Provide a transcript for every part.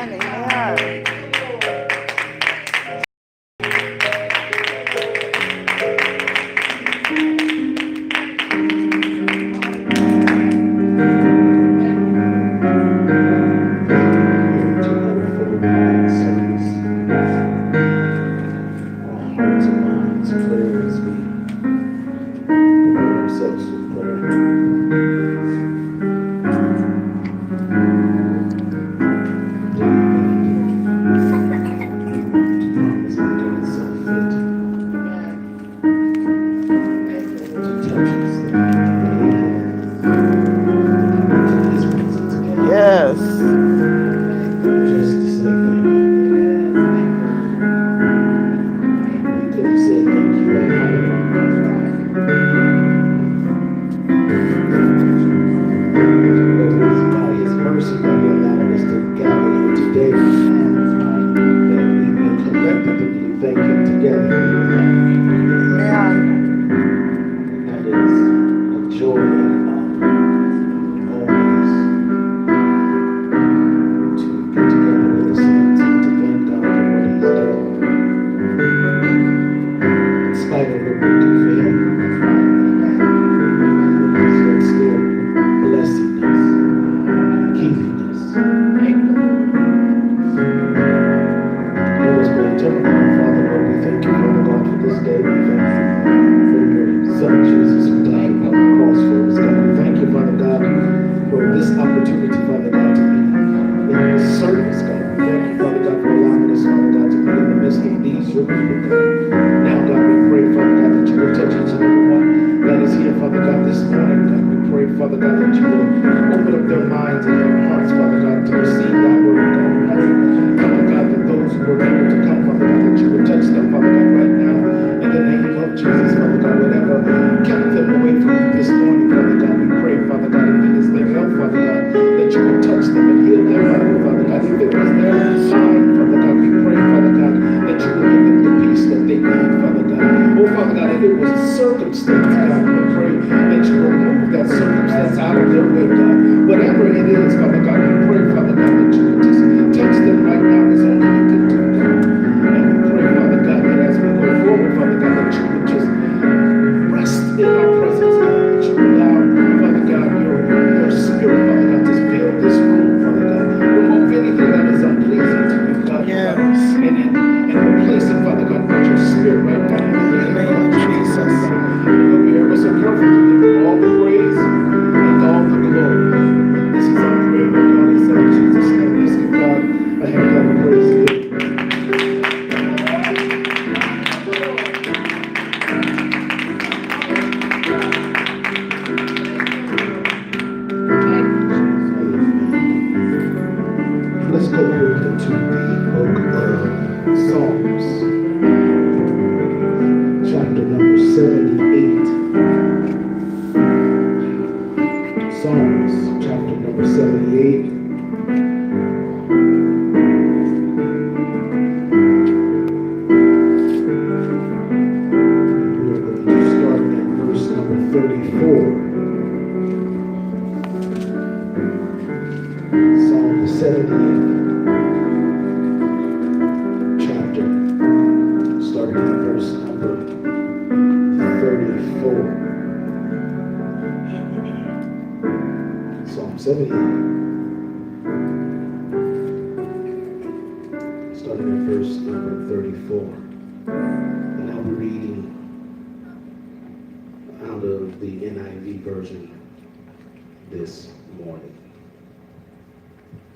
Amen.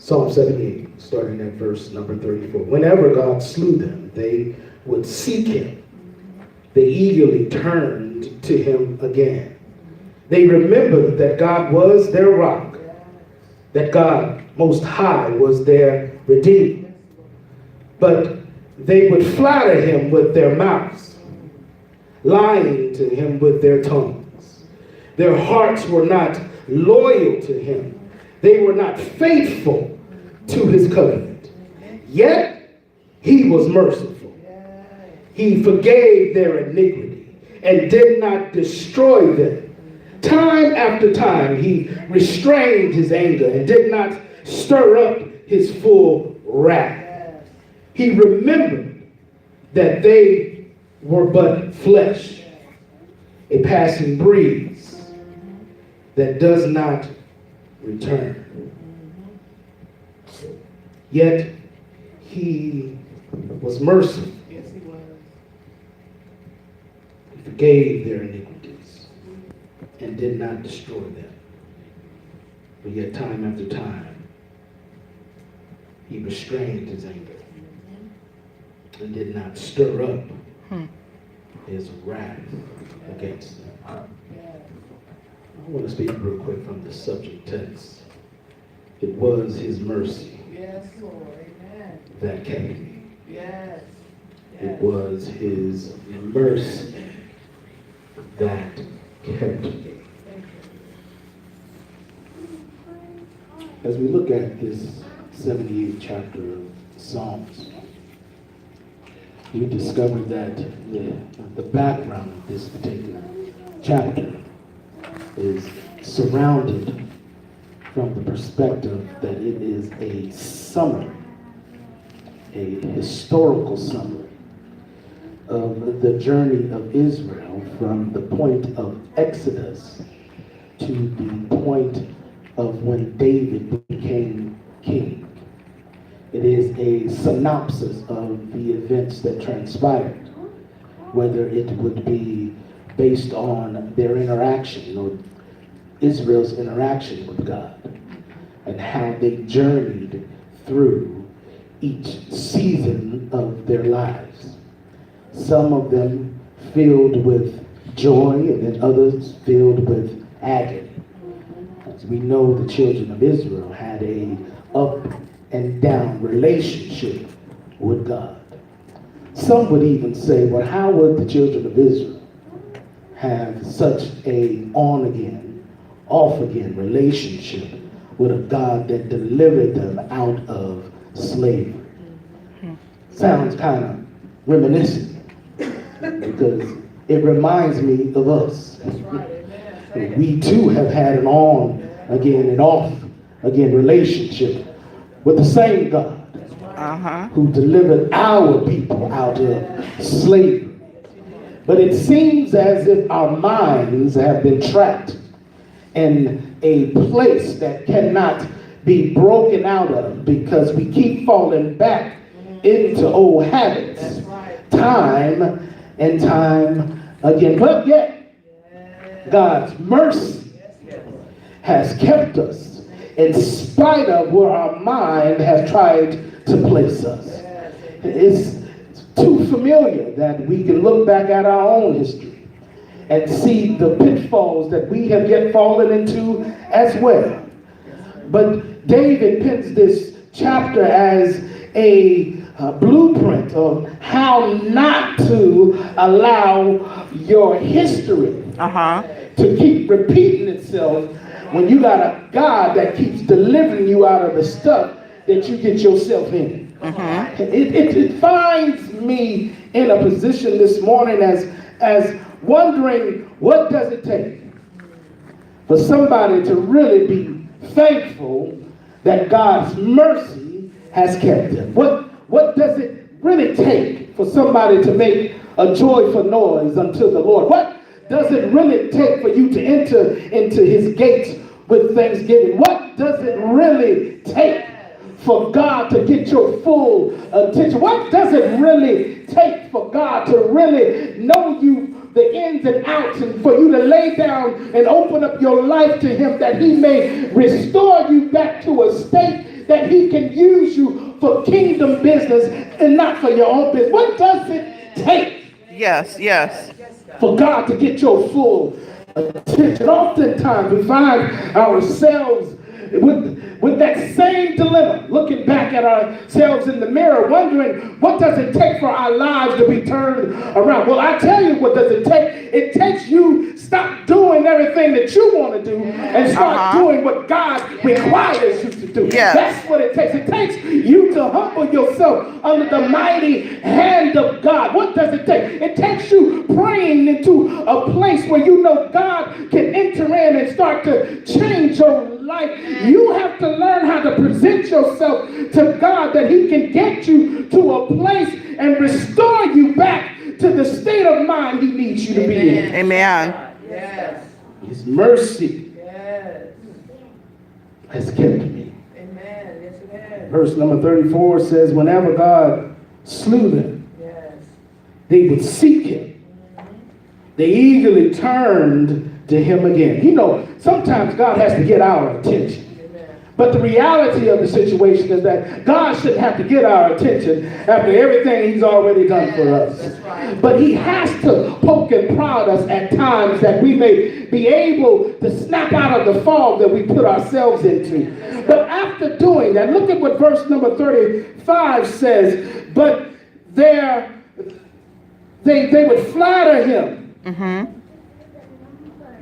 Psalm 78, starting at verse number 34. Whenever God slew them, they would seek him. They eagerly turned to him again. They remembered that God was their rock, that God Most High was their Redeemer. But they would flatter him with their mouths, lying to him with their tongues. Their hearts were not loyal to him. They were not faithful to his covenant. Yet he was merciful. He forgave their iniquity and did not destroy them. Time after time he restrained his anger and did not stir up his full wrath. He remembered that they were but flesh, a passing breeze that does not return. Yet he was merciful. Yes, he was. He forgave their iniquities and did not destroy them. But yet time after time, he restrained his anger and did not stir up his wrath against them. I want to speak real quick from the subject text. It was his mercy Yes, Lord. Amen. that kept me. Yes. It was his mercy that kept me. As we look at this 78th chapter of Psalms, we discover that the background of this particular chapter is surrounded from the perspective that it is a summary, a historical summary of the journey of Israel from the point of Exodus to the point of when David became king. It is a synopsis of the events that transpired, whether it would be based on their interaction or Israel's interaction with God and how they journeyed through each season of their lives. Some of them filled with joy and then others filled with agony. As we know, the children of Israel had a up and down relationship with God. Some would even say, well, how would the children of Israel have such a on-again, off-again relationship with a God that delivered them out of slavery? Sounds kind of reminiscent because it reminds me of us. That's right. Amen. We too have had an on-again and off-again relationship with the same God who delivered our people out of slavery. But it seems as if our minds have been trapped in a place that cannot be broken out of because we keep falling back into old habits, time and time again. But yet, God's mercy has kept us in spite of where our mind has tried to place us. It's too familiar that we can look back at our own history and see the pitfalls that we have yet fallen into as well. But David pens this chapter as a blueprint of how not to allow your history to keep repeating itself when you got a God that keeps delivering you out of the stuff that you get yourself in. It finds me in a position this morning as wondering, what does it take for somebody to really be thankful that God's mercy has kept them? What does it really take for somebody to make a joyful noise unto the Lord? What does it really take for you to enter into his gates with thanksgiving? What does it really take for God to get your full attention? What does it really take for God to really know you, the ins and outs, and for you to lay down and open up your life to him, that he may restore you back to a state that he can use you for kingdom business and not for your own business? What does it take? Yes. For God to get your full attention. Oftentimes we find ourselves with that same dilemma, looking back at ourselves in the mirror, wondering, what does it take for our lives to be turned around? Well, I tell you, what does it take? It takes you stop doing everything that you want to do and start doing what God requires you to do. Yes. That's what it takes. It takes you to humble yourself under the mighty hand of God. What does it take? It takes you praying into a place where you know God can enter in and start to change your life, you have to learn how to present yourself to God that he can get you to a place and restore you back to the state of mind he needs you to be in. Amen. Yes. His mercy Yes. has kept me. Amen. Yes, it has. Verse number 34 says, whenever God slew them, Yes. they would seek him. They eagerly turned to him again. You know, sometimes God has to get our attention. Amen. But the reality of the situation is that God shouldn't have to get our attention after everything he's already done for us. That's right. But he has to poke and prod us at times that we may be able to snap out of the fog that we put ourselves into. But after doing that, look at what verse number 35 says. But they would flatter him.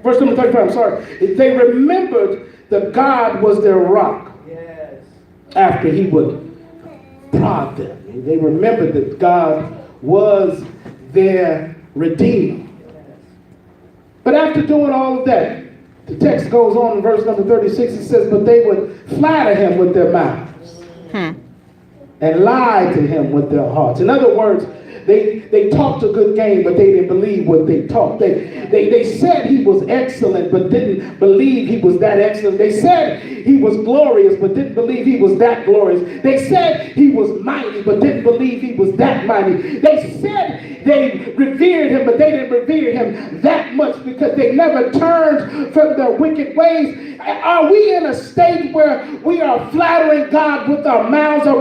Verse number 35, I'm sorry. They remembered that God was their rock Yes. after he would prod them. They remembered that God was their redeemer. But after doing all of that, the text goes on in verse number 36. It says, but they would flatter him with their mouths and lie to him with their hearts. In other words, they talked a good game, but they didn't believe what they talked. They said he was excellent, but didn't believe he was that excellent. They said he was glorious, but didn't believe he was that glorious. They said he was mighty, but didn't believe he was that mighty. They said they revered him, but they didn't revere him that much because they never turned from their wicked ways. Are we in a state where we are flattering God with our mouths? Are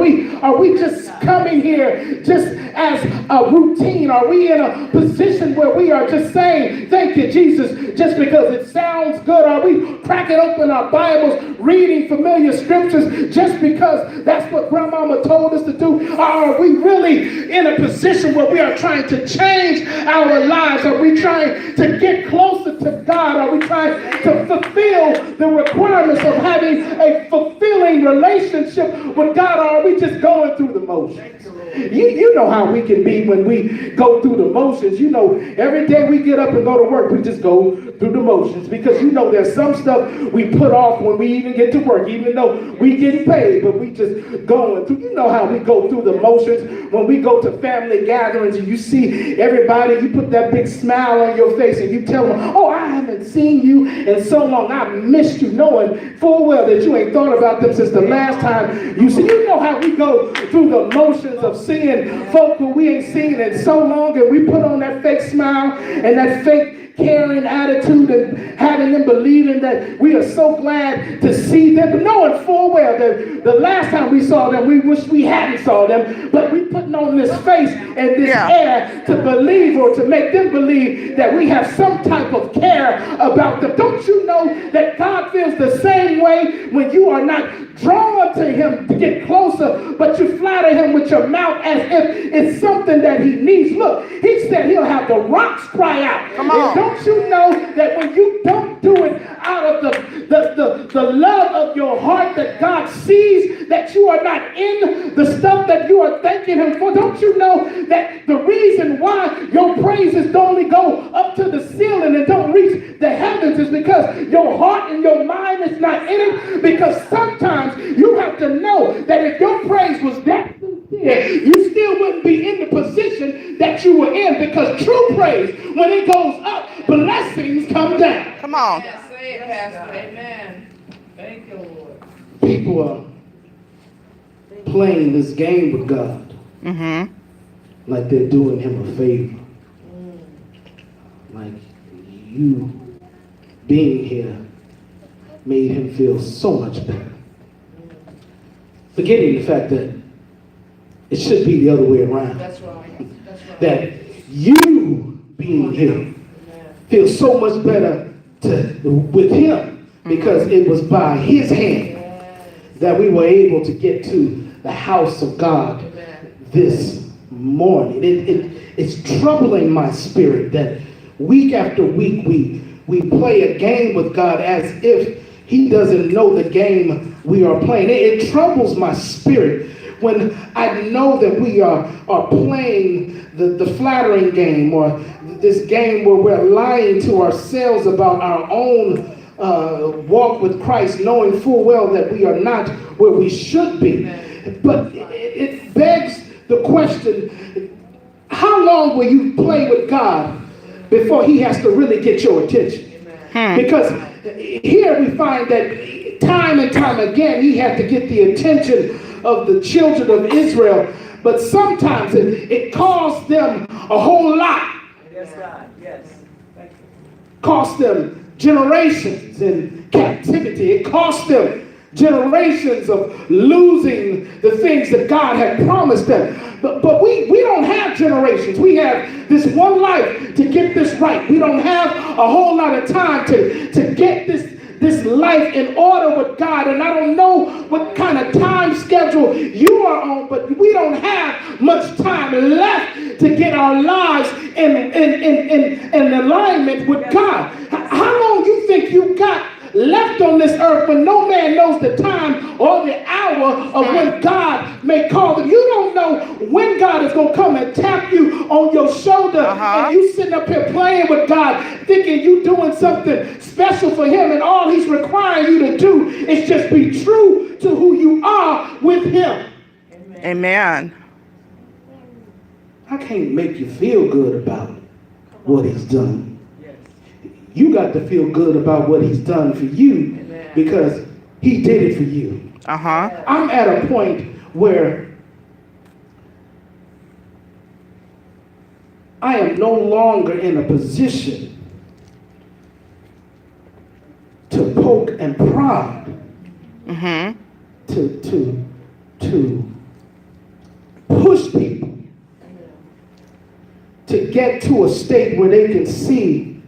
we just coming here just as a routine? Are we in a position where we are just saying, thank you, Jesus, just because it sounds good? Are we cracking open our Bibles, reading familiar scriptures just because that's what grandmama told us to do? Or are we really in a position where we are trying to change our lives? Are we trying to get closer to God? Are we trying to fulfill the requirements of having a fulfilling relationship with God? Or are we just going through the motions? You know how we can be when we go through the motions. You know, every day we get up and go to work, we just go through the motions because you know there's some stuff we put off when we even get to work, even though we get paid, but we just going through. You know how we go through the motions when we go to family gatherings and you see everybody, you put that big smile on your face and you tell them, oh, I haven't seen you in so long. I missed you, knowing full well that you ain't thought about them since the last time you see. You know how we go through the motions of seeing folk who we ain't seen in so long, and we put on that fake smile and that fake caring attitude and having them believing that we are so glad to see them, but knowing full well that the last time we saw them, we wish we hadn't saw them, but we putting on this face and this air to believe or to make them believe that we have some type of care about them. Don't you know that God feels the same way when you are not drawn to him to get closer, but you flatter him with your mouth as if it's something that he needs? Look, he said he'll have the rocks cry out. Come on. And don't you know that when you don't do it out of the love of your heart, that God sees that you are not in the stuff that you are thanking him for? Don't you know that the reason why your praises don't only go up to the ceiling and don't reach the heavens is because your heart and your mind is not in it? Because sometimes you have to know that if your praise was that sincere, you still wouldn't be in the position that you were in, because true praise, when it goes up, blessings come down. Come on. Yes, say it, Pastor. Amen. Thank you, Lord. People are playing this game with God like they're doing him a favor. Like you being here made him feel so much better. Forgetting the fact that it should be the other way around. That's right. That's right. That you being here feels so much better with him because it was by his hand that we were able to get to the house of God this morning. It's troubling my spirit that week after week we play a game with God as if he doesn't know the game we are playing. It troubles my spirit when I know that we are playing the flattering game, or this game where we're lying to ourselves about our own walk with Christ, knowing full well that we are not where we should be. But it begs the question, how long will you play with God before he has to really get your attention? Because here we find that time and time again, he had to get the attention of the children of Israel. But sometimes it cost them a whole lot. Yes, God. Yes. Cost them generations in captivity. It cost them generations of losing the things that God had promised them. But we don't have generations. We have this one life to get this right. We don't have a whole lot of time to get this life in order with God. And I don't know what kind of time schedule you are on, but we don't have much time left to get our lives in alignment with God. How long you think you got left on this earth when no man knows the time or the hour of when God may call them? You don't know when God is going to come and tap you on your shoulder, and you sitting up here playing with God, thinking you doing something special for him, and all he's requiring you to do is just be true to who you are with him. Amen. I can't make you feel good about what he's done. You got to feel good about what he's done for you, because he did it for you. I'm at a point where I am no longer in a position to poke and prod, to push people to get to a state where they can see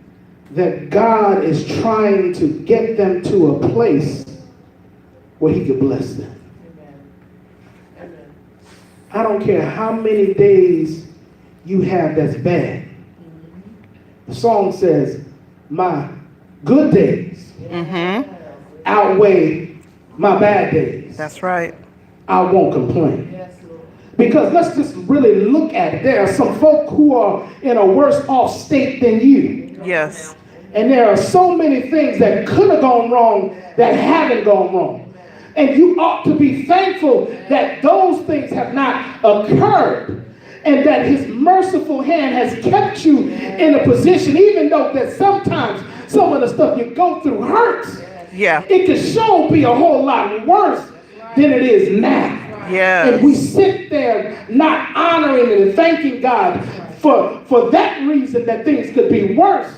that God is trying to get them to a place where he could bless them. I don't care how many days you have that's bad. The song says, my good days outweigh my bad days. That's right. I won't complain. Because let's just really look at it. There are some folk who are in a worse off state than you. Yes. And there are so many things that could have gone wrong that haven't gone wrong. And you ought to be thankful that those things have not occurred, and that his merciful hand has kept you in a position, even though that sometimes some of the stuff you go through hurts. Yeah. It could sure be a whole lot worse than it is now. Yes. And we sit there not honoring and thanking God for that reason that things could be worse,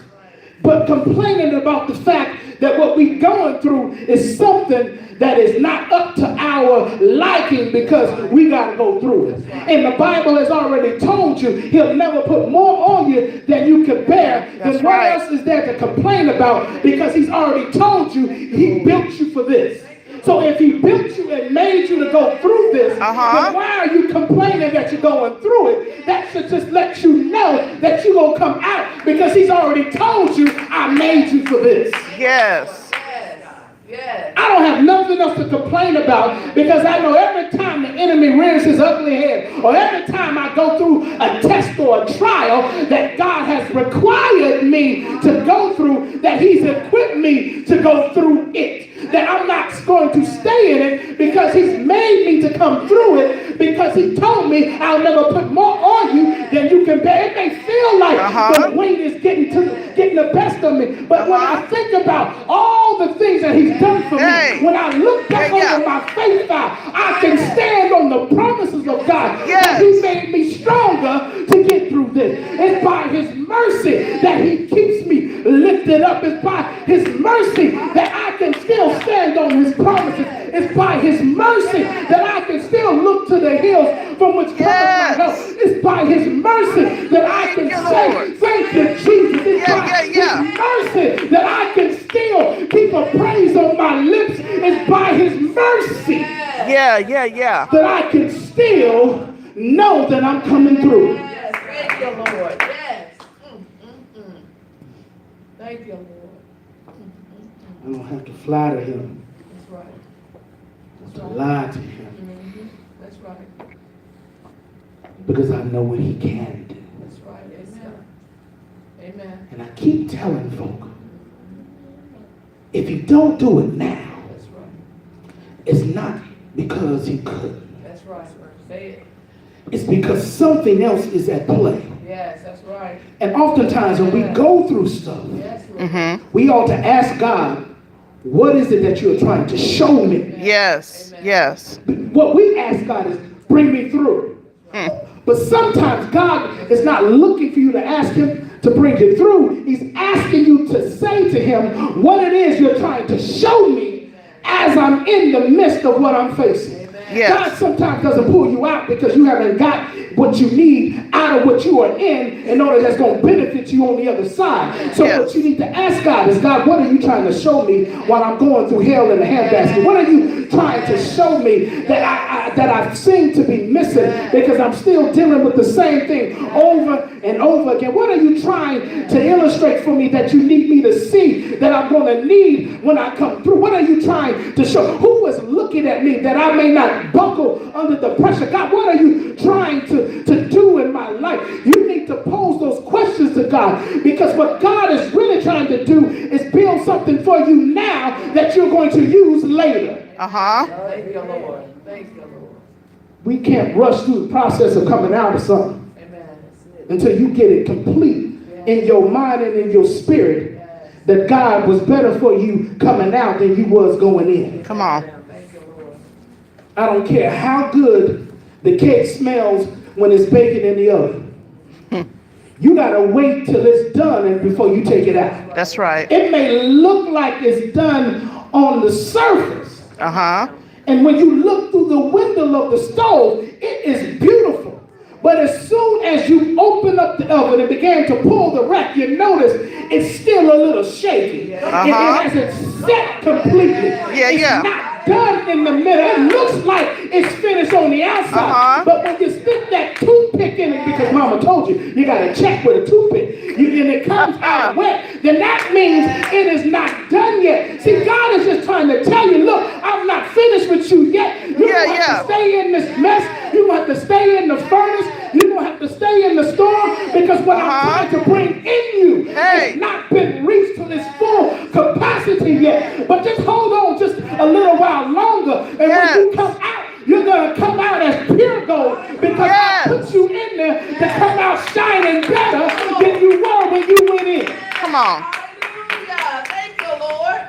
but complaining about the fact that what we're going through is something that is not up to our liking, because we got to go through it. And the Bible has already told you he'll never put more on you than you can bear. Then what else is there to complain about? Because he's already told you he built you for this. So if he built you and made you to go through this, then why are you complaining that you're going through it? That should just let you know that you're going to come out, because he's already told you, I made you for this. Yes. I don't have nothing else to complain about, because I know every time the enemy rears his ugly head, or every time I go through a test or a trial that God has required me to go through, that he's equipped me to go through it. That I'm not going to stay in it, because he's made me to come through it, because he told me I'll never put more on you than you can bear. It may feel like the weight is getting the best of me, but when I think about all the things that he's done for me, when I look back over my faith, I can stand on the promises of God. That he made me stronger to get through this. It's by his mercy that he keeps me lifted up. It's by his mercy that I can still stand on his promises. It's by his mercy that I can still look to the hills from which comes my help. It's by his mercy that I can say, thank you, Jesus. It's by his mercy that I can still keep a praise on my lips. It's by his mercy that I can still know that I'm coming through. Yes, thank you, Lord. Yes. Thank you, Lord. I don't have to flatter him. That's right. To lie to him. That's right. Because I know what he can do. That's right. Amen. Amen. And I keep telling folk, if he don't do it now, That's right. it's not because he couldn't. That's right. Say it. It's because something else is at play. Yes, that's right. And oftentimes when we go through stuff, Yes, Lord. we ought to ask God, what is it that you're trying to show me? Yes. Yes. What we ask God is, bring me through. But sometimes God is not looking for you to ask him to bring you through. He's asking you to say to him what it is you're trying to show me as I'm in the midst of what I'm facing. Yes. God sometimes doesn't pull you out because you haven't got what you need out of what you are in order that's going to benefit you on the other side. So Yes. what you need to ask God is, God, what are you trying to show me while I'm going through hell in a handbasket? What are you trying to show me that I seem to be missing because I'm still dealing with the same thing over and over again? What are you trying to illustrate for me that you need me to see that I'm going to need when I come through? What are you trying to show? Who is looking at me that I may not buckle under the pressure? God, what are you trying to do in my life? You need to pose those questions to God, because what God is really trying to do is build something for you now that you're going to use later. Thank you, Lord. Thank you, Lord. We can't rush through the process of coming out of something Amen. That's it. until you get it complete in your mind and in your spirit that God was better for you coming out than you was going in. Come on. Thank you, Lord. I don't care how good the cake smells when it's baking in the oven. You gotta wait till it's done and before you take it out. That's right. It may look like it's done on the surface, and when you look through the window of the stove, it is beautiful. But as soon as you open up the oven and begin to pull the rack, you notice it's still a little shaky. It hasn't set completely. It's not done in the middle. It looks like it's finished on the outside. But when you stick that toothpick in it, because mama told you, you got to check with a toothpick, and it comes out wet, then that means it is not done yet. See, God is just trying to tell you, look, I'm not finished with you yet. You have to stay in this mess. You have to stay in the furnace. You don't have to stay in the storm, because what I'm trying to bring in you has not been reached to its full capacity yet. But just hold on just a little while longer, and when you come out, you're going to come out as pure gold, because I put you in there to come out shining better than you were when you went in. Come on. Hallelujah. Thank you, Lord.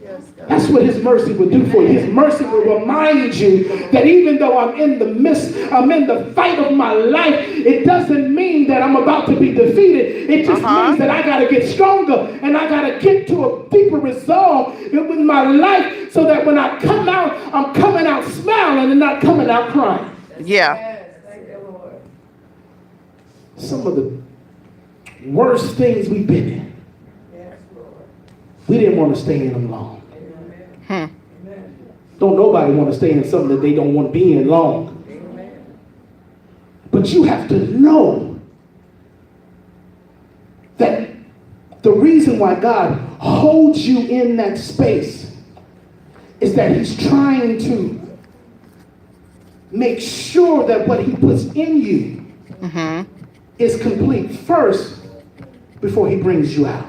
Yes, God. That's what his mercy will do for you. His mercy will remind you that even though I'm in the midst, I'm in the fight of my life, it doesn't mean that I'm about to be defeated. It just means that I got to get stronger, and I got to get to a deeper resolve with my life, so that when I come out, I'm coming out smiling and not coming out crying. Yeah. Yes, thank you, Lord. Some of the worst things we've been in, Yes, Lord. we didn't want to stay in them long. Amen. Don't nobody want to stay in something that they don't want to be in long. Amen. But you have to know that the reason why God holds you in that space is that he's trying to make sure that what he puts in you is complete first before he brings you out.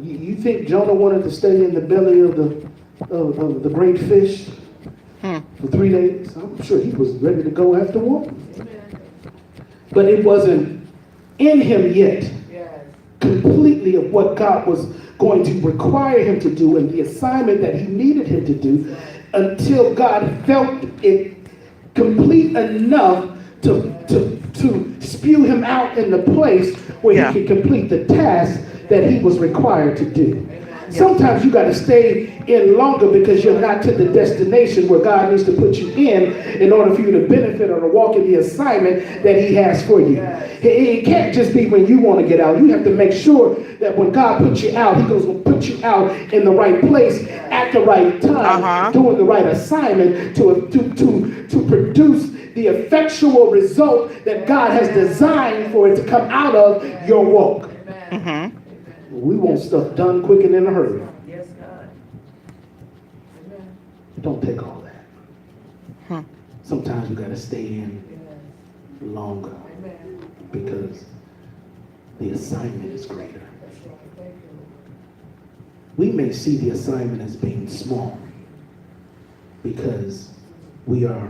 You think Jonah wanted to stay in the belly of the great fish for 3 days? I'm sure he was ready to go after one. But it wasn't in him yet completely of what God was going to require him to do and the assignment that he needed him to do until God felt it complete enough to spew him out in the place where he could complete the task that he was required to do. Sometimes you got to stay in longer because you're not to the destination where God needs to put you in order for you to benefit or to walk in the assignment that he has for you. It can't just be when you want to get out. You have to make sure that when God puts you out, he goes to put you out in the right place at the right time, doing the right assignment to produce the effectual result that God has designed for it to come out of your walk. We want stuff done quick and in a hurry. Yes, God. Amen. Don't take all that. Sometimes we got to stay in longer Amen. because the assignment is greater. We may see the assignment as being small because we are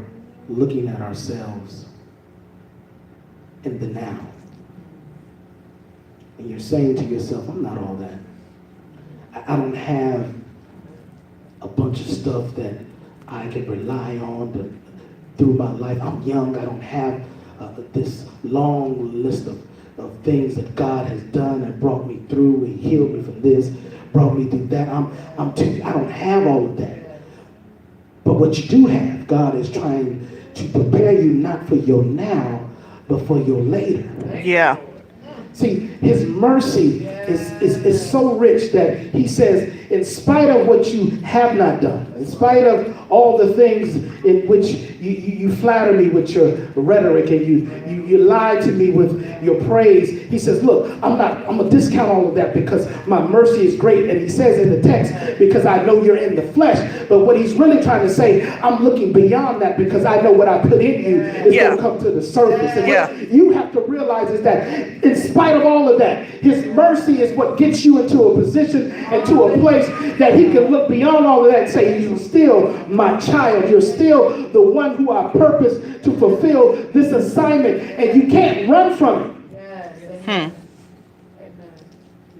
looking at ourselves in the now. And you're saying to yourself, I'm not all that. I don't have a bunch of stuff that I can rely on through my life. I'm young. I don't have this long list of things that God has done and brought me through. He healed me from this, brought me through that. I don't have all of that. But what you do have, God is trying to prepare you not for your now, but for your later. Yeah. See, his mercy is so rich that he says, in spite of what you have not done, in spite of all the things in which you flatter me with your rhetoric and you lie to me with your praise, he says, look, I'm going to discount all of that because my mercy is great. And he says in the text, because I know you're in the flesh. But what he's really trying to say, I'm looking beyond that because I know what I put in you is going to come to the surface. And what you have to realize is that in spite of all of that, his mercy is what gets you into a position and to a place that he can look beyond all of that and say, you're still my child. You're still the one who I purpose to fulfill this assignment, and you can't run from it.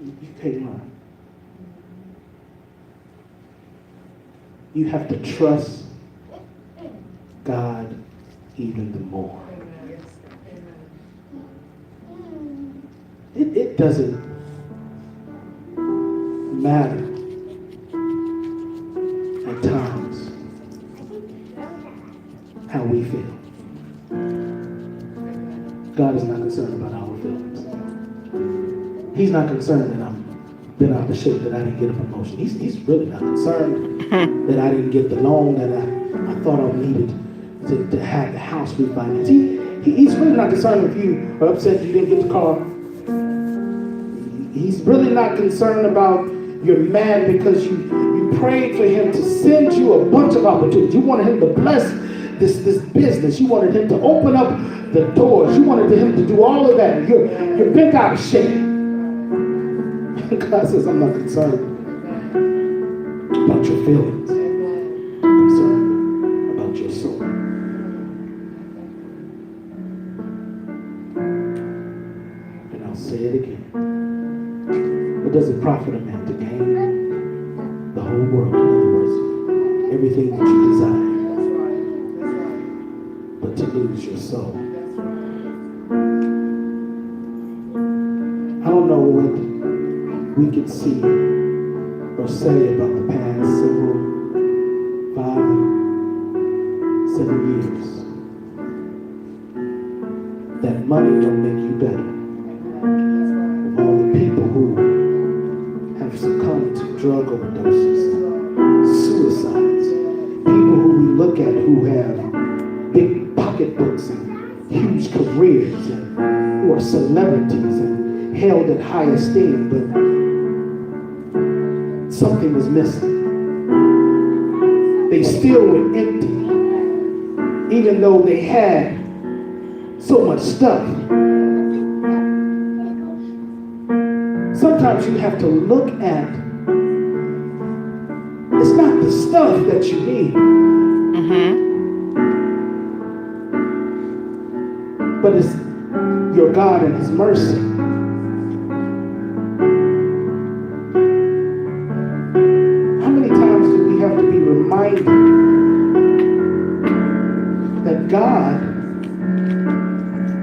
You can't run. You have to trust God even the more. It doesn't matter at times how we feel. God is not concerned about our feelings. He's not concerned that I've been out of shape, that I didn't get a promotion. He's really not concerned that I didn't get the loan that I thought I needed to have the house refinanced. He's really not concerned if you are upset you didn't get the car. He's really not concerned about you're mad because you prayed for him to send you a bunch of opportunities. You wanted him to bless this business. You wanted him to open up the doors. You wanted him to do all of that. You're bent out of shape. God says, I'm not concerned about your feelings. I'm concerned about your soul. And I'll say it again. What does it profit a man to gain the whole world? In other words, everything that you desire, but to lose your soul. I don't know what we could see or say about the past 7 years. That money don't make you better. Of all the people who have succumbed to drug overdoses, suicides, people who we look at who have big pocketbooks and huge careers and who are celebrities and held in high esteem, but something was missing. They still were empty, even though they had so much stuff. Sometimes you have to look at, it's not the stuff that you need, but it's your God and his mercy. How many times do we have to be reminded that God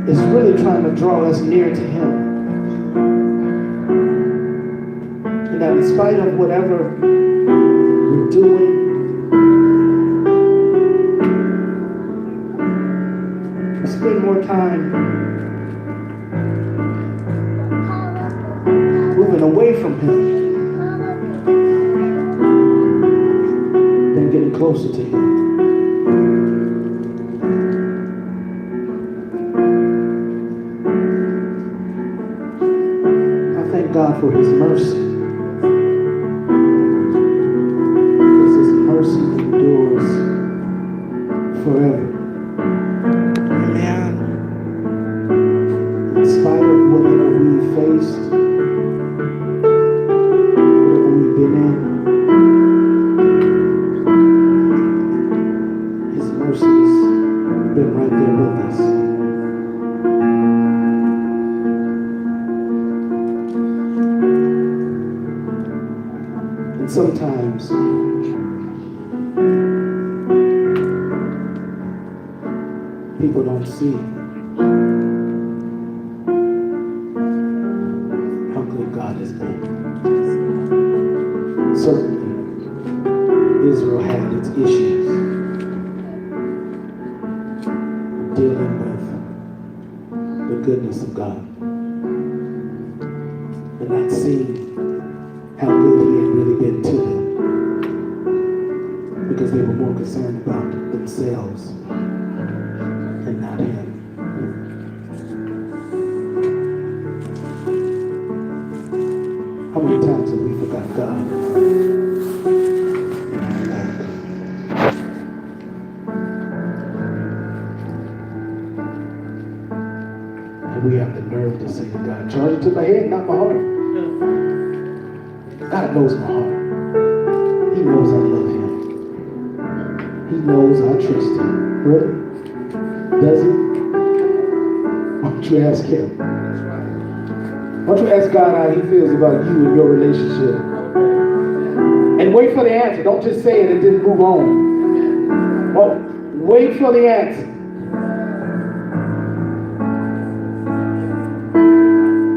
is really trying to draw us near to him? And that in spite of whatever we're doing, we spend more time moving away from him than getting closer to him. I thank God for his mercy. Endures forever. Amen. In spite of whatever we face mercy has been right there with us. And sometimes people don't see how good God has been. Certainly, Israel had its issues dealing with the goodness of God and not seeing how good He had really been to them because they were more concerned about themselves and not Him. How many times have we forgot God? And we have the nerve to say to God, charge it to my head, not my heart. God knows my heart. He knows I love Him. He knows I trust Him. Really? Does He? Why don't you ask Him? Why don't you ask God how He feels about you and your relationship? And wait for the answer. Don't just say it and just move on. Well, wait for the answer.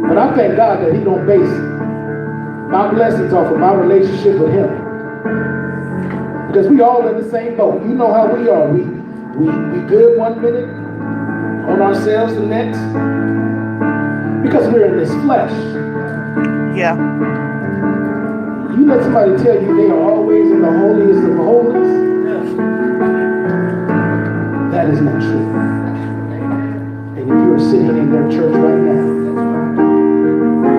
But I thank God that He don't base my blessings off of my relationship with Him. Because we all in the same boat. You know how we are. We good one minute, on ourselves the next. Because we're in this flesh. Yeah. You let somebody tell you they are always in the holiest of holies. That is not true. And if you are sitting in their church right now,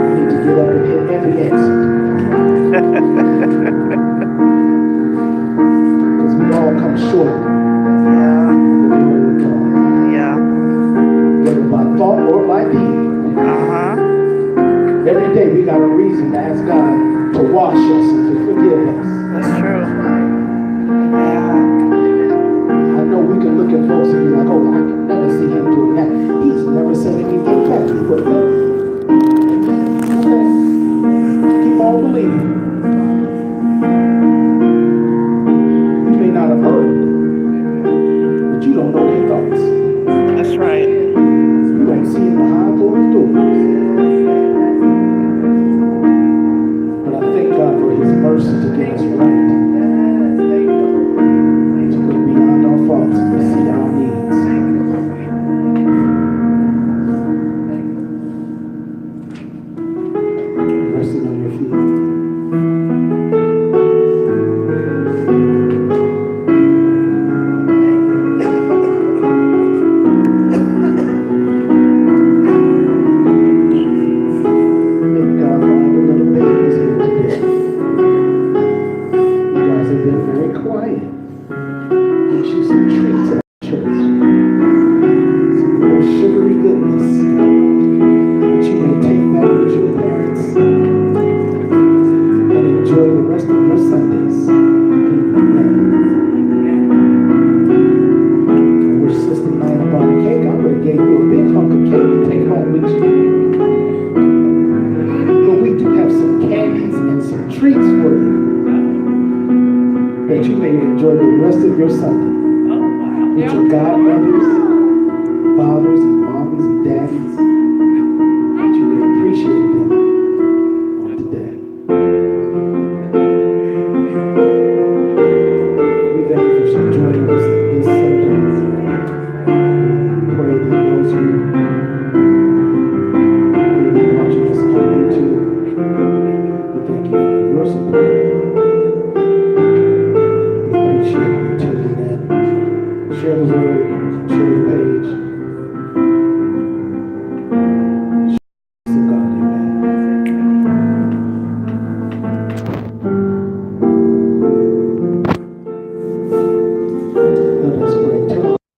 you need to get up and hit every exit. Because we all come short. Yeah. Whether by thought or by deed. Every day we got a reason to ask God to wash us and to forgive us. That's true. Yeah. I know we can look at folks and be like, oh, I can never see him doing that. He's never said anything catchy, but okay. Keep on believing. You may not have heard it, but you don't know their thoughts. That's right. You don't see him behind closed doors. But I thank God for His mercy to get us right. To look beyond our faults and to see our needs. Resting on your feet. That you may enjoy the rest of your Sunday with your godmothers, fathers,